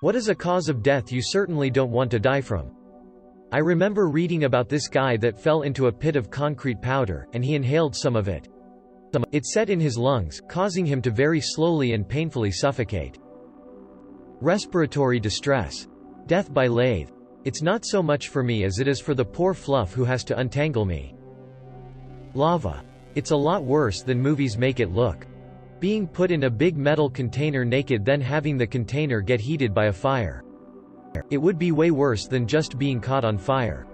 What is a cause of death you certainly don't want to die from? I remember reading about this guy that fell into a pit of concrete powder, and he inhaled some of it. It set in his lungs, causing him to very slowly and painfully suffocate. Respiratory distress. Death by lathe. It's not so much for me as it is for the poor fluff who has to untangle me. Lava. It's a lot worse than movies make it look. Being put in a big metal container naked, then having the container get heated by a fire. It would be way worse than just being caught on fire.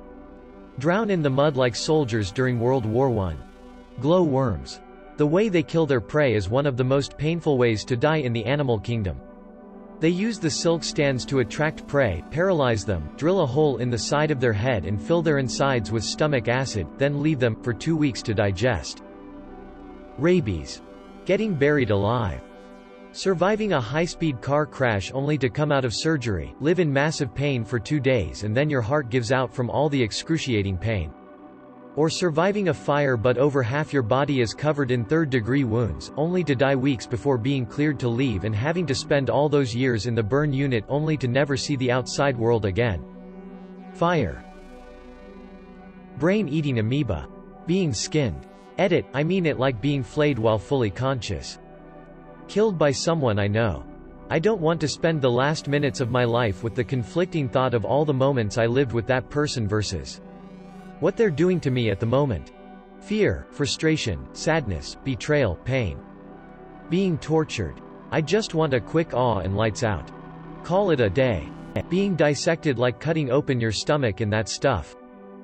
Drown in the mud like soldiers during World War I. Glow worms. The way they kill their prey is one of the most painful ways to die in the animal kingdom. They use the silk stands to attract prey, paralyze them, drill a hole in the side of their head and fill their insides with stomach acid, then leave them for 2 weeks to digest. Rabies. Getting buried alive. Surviving a high-speed car crash only to come out of surgery, live in massive pain for 2 days and then your heart gives out from all the excruciating pain. Or surviving a fire but over half your body is covered in third-degree wounds, only to die weeks before being cleared to leave and having to spend all those years in the burn unit only to never see the outside world again. Fire. Brain-eating amoeba. Being skinned. Edit, I mean it like being flayed while fully conscious. Killed by someone I know. I don't want to spend the last minutes of my life with the conflicting thought of all the moments I lived with that person versus what they're doing to me at the moment. Fear, frustration, sadness, betrayal, pain. Being tortured. I just want a quick awe and lights out. Call it a day. Being dissected like cutting open your stomach and that stuff.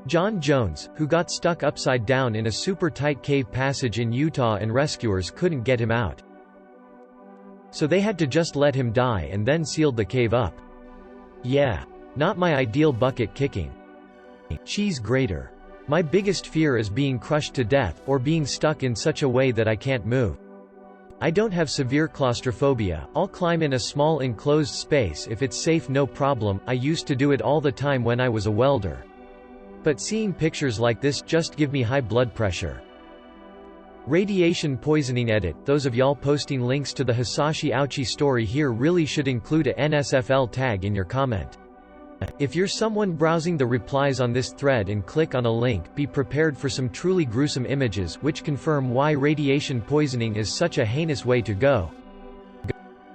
John Jones, who got stuck upside down in a super tight cave passage in Utah and rescuers couldn't get him out. So they had to just let him die and then sealed the cave up. Yeah. Not my ideal bucket kicking. Cheese grater. My biggest fear is being crushed to death, or being stuck in such a way that I can't move. I don't have severe claustrophobia, I'll climb in a small enclosed space if it's safe, no problem. I used to do it all the time when I was a welder. But seeing pictures like this just give me high blood pressure. Radiation poisoning. Edit, those of y'all posting links to the Hisashi Ouchi story here really should include a NSFL tag in your comment. If you're someone browsing the replies on this thread and click on a link, be prepared for some truly gruesome images which confirm why radiation poisoning is such a heinous way to go.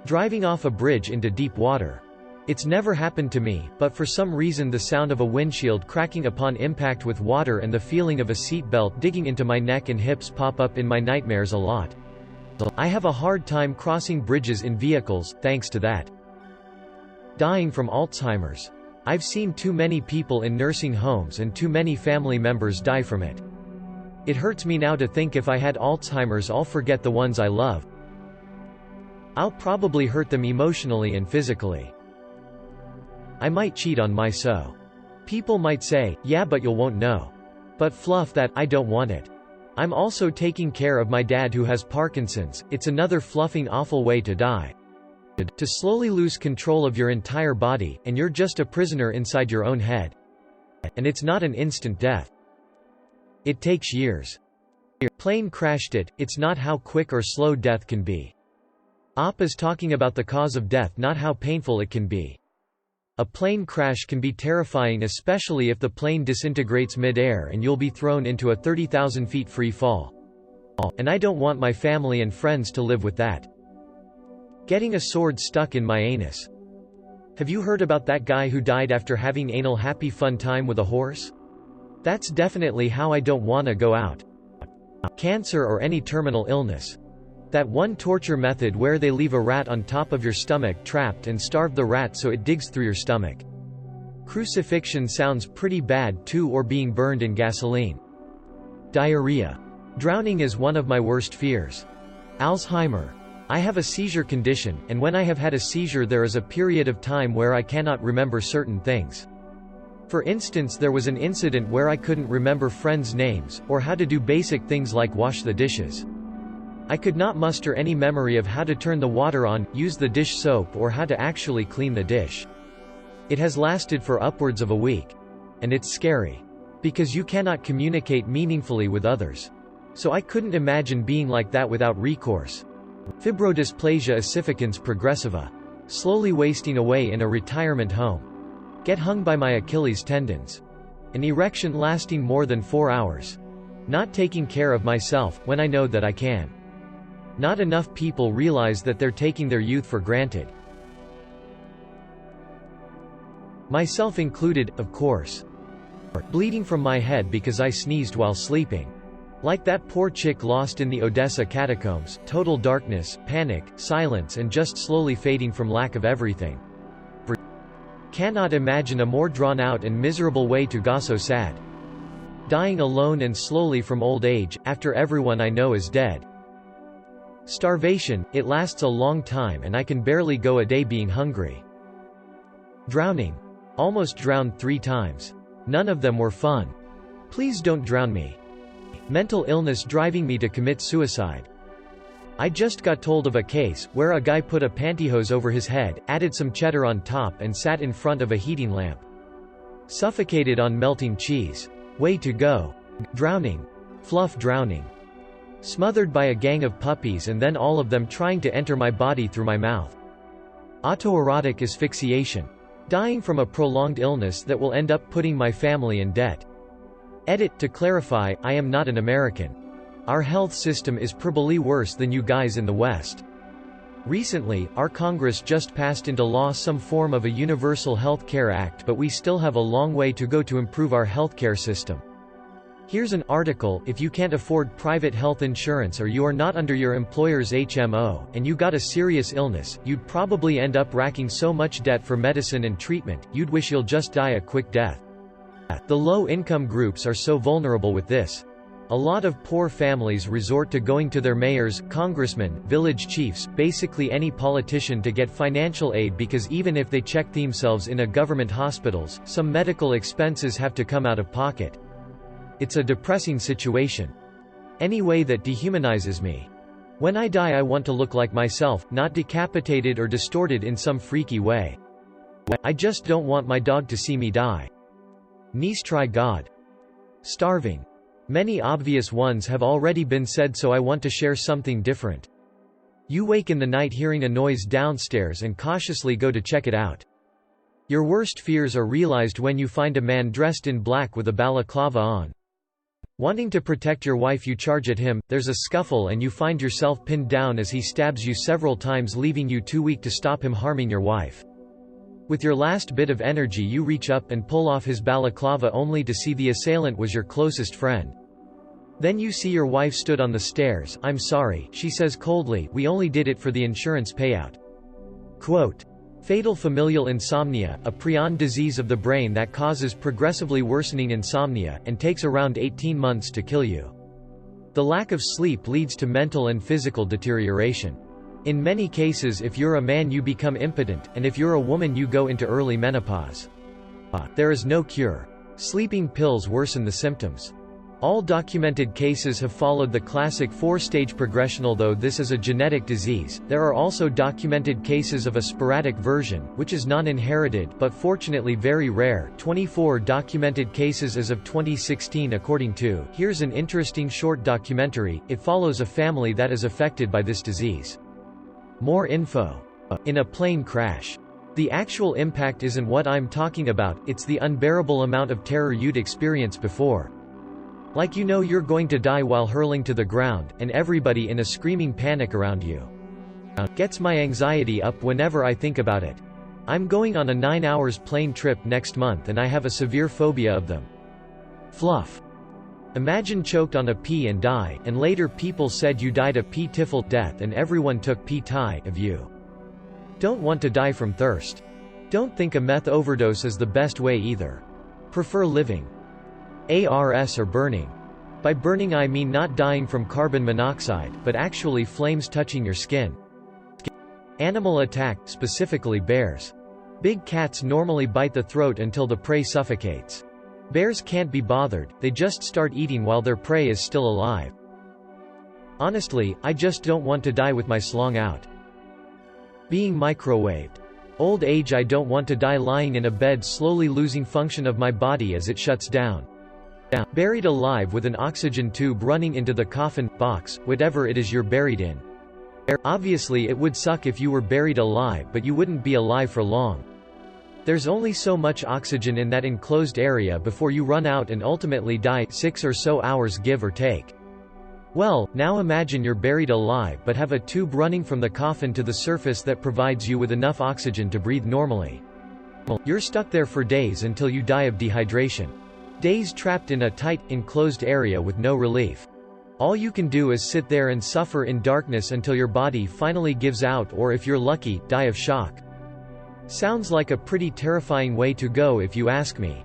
Driving off a bridge into deep water. It's never happened to me, but for some reason the sound of a windshield cracking upon impact with water and the feeling of a seatbelt digging into my neck and hips pop up in my nightmares a lot. I have a hard time crossing bridges in vehicles, thanks to that. Dying from Alzheimer's. I've seen too many people in nursing homes and too many family members die from it. It hurts me now to think if I had Alzheimer's I'll forget the ones I love. I'll probably hurt them emotionally and physically. I might cheat on my so. People might say, yeah but you won't know. But fluff that, I don't want it. I'm also taking care of my dad who has Parkinson's, it's another fluffing awful way to die. To slowly lose control of your entire body, and you're just a prisoner inside your own head. And it's not an instant death. It takes years. Plane crashed it, it's not how quick or slow death can be. Appa's talking about the cause of death, not how painful it can be. A plane crash can be terrifying, especially if the plane disintegrates mid-air and you'll be thrown into a 30,000 feet free fall. And I don't want my family and friends to live with that. Getting a sword stuck in my anus. Have you heard about that guy who died after having anal happy fun time with a horse? That's definitely how I don't wanna go out. Cancer or any terminal illness. That one torture method where they leave a rat on top of your stomach trapped and starve the rat so it digs through your stomach. Crucifixion sounds pretty bad too, or being burned in gasoline. Diarrhea. Drowning is one of my worst fears. Alzheimer. I have a seizure condition, and when I have had a seizure there is a period of time where I cannot remember certain things. For instance, there was an incident where I couldn't remember friends' names, or how to do basic things like wash the dishes. I could not muster any memory of how to turn the water on, use the dish soap, or how to actually clean the dish. It has lasted for upwards of a week. And it's scary. Because you cannot communicate meaningfully with others. So I couldn't imagine being like that without recourse. Fibrodysplasia ossificans progressiva. Slowly wasting away in a retirement home. Get hung by my Achilles tendons. An erection lasting more than 4 hours. Not taking care of myself, when I know that I can. Not enough people realize that they're taking their youth for granted. Myself included, of course. Bleeding from my head because I sneezed while sleeping. Like that poor chick lost in the Odessa catacombs, total darkness, panic, silence and just slowly fading from lack of everything. Cannot imagine a more drawn-out and miserable way to go so sad. Dying alone and slowly from old age, after everyone I know is dead. Starvation, it lasts a long time and I can barely go a day being hungry. Drowning. Almost drowned 3 times. None of them were fun. Please don't drown me. Mental illness driving me to commit suicide. I just got told of a case, where a guy put a pantyhose over his head, added some cheddar on top and sat in front of a heating lamp. Suffocated on melting cheese. Way to go. Drowning. Fluff drowning. Smothered by a gang of puppies and then all of them trying to enter my body through my mouth. Autoerotic asphyxiation. Dying from a prolonged illness that will end up putting my family in debt. Edit, to clarify, I am not an American. Our health system is probably worse than you guys in the West. Recently, our Congress just passed into law some form of a Universal Health Care Act, but we still have a long way to go to improve our healthcare system. Here's an article: if you can't afford private health insurance or you are not under your employer's HMO, and you got a serious illness, you'd probably end up racking so much debt for medicine and treatment, you'd wish you'll just die a quick death. The low-income groups are so vulnerable with this. A lot of poor families resort to going to their mayors, congressmen, village chiefs, basically any politician to get financial aid because even if they check themselves in a government hospitals, some medical expenses have to come out of pocket. It's a depressing situation. Any way that dehumanizes me. When I die I want to look like myself, not decapitated or distorted in some freaky way. I just don't want my dog to see me die. Niece try God. Starving. Many obvious ones have already been said, so I want to share something different. You wake in the night hearing a noise downstairs and cautiously go to check it out. Your worst fears are realized when you find a man dressed in black with a balaclava on. Wanting to protect your wife, you charge at him, there's a scuffle and you find yourself pinned down as he stabs you several times, leaving you too weak to stop him harming your wife. With your last bit of energy you reach up and pull off his balaclava only to see the assailant was your closest friend. Then you see your wife stood on the stairs. I'm sorry, she says coldly, we only did it for the insurance payout. Quote, fatal familial insomnia, a prion disease of the brain that causes progressively worsening insomnia, and takes around 18 months to kill you. The lack of sleep leads to mental and physical deterioration. In many cases, if you're a man you become impotent, and if you're a woman you go into early menopause. There is no cure. Sleeping pills worsen the symptoms. All documented cases have followed the classic 4-stage progression. Although this is a genetic disease, there are also documented cases of a sporadic version, which is non-inherited but fortunately very rare. 24 documented cases as of 2016 according to. Here's an interesting short documentary. It follows a family that is affected by this disease. More info. In a plane crash. The actual impact isn't what I'm talking about, it's the unbearable amount of terror you'd experienced before. Like you know you're going to die while hurling to the ground, and everybody in a screaming panic around you. Gets my anxiety up whenever I think about it. I'm going on a 9 hours plane trip next month and I have a severe phobia of them. Fluff. Imagine choked on a pea and die, and later people said you died a pitiful death and everyone took pity of you. Don't want to die from thirst. Don't think a meth overdose is the best way either. Prefer living. ARS or burning. By burning I mean not dying from carbon monoxide, but actually flames touching your skin. Animal attack, specifically bears. Big cats normally bite the throat until the prey suffocates. Bears can't be bothered, they just start eating while their prey is still alive. Honestly, I just don't want to die with my slung out. Being microwaved. Old age, I don't want to die lying in a bed slowly losing function of my body as it shuts down. Buried alive with an oxygen tube running into the coffin, box, whatever it is you're buried in. Obviously it would suck if you were buried alive, but you wouldn't be alive for long. There's only so much oxygen in that enclosed area before you run out and ultimately die, 6 or so hours give or take. Well, now imagine you're buried alive but have a tube running from the coffin to the surface that provides you with enough oxygen to breathe normally. You're stuck there for days until you die of dehydration. Days trapped in a tight, enclosed area with no relief. All you can do is sit there and suffer in darkness until your body finally gives out, or if you're lucky, die of shock. Sounds like a pretty terrifying way to go if you ask me.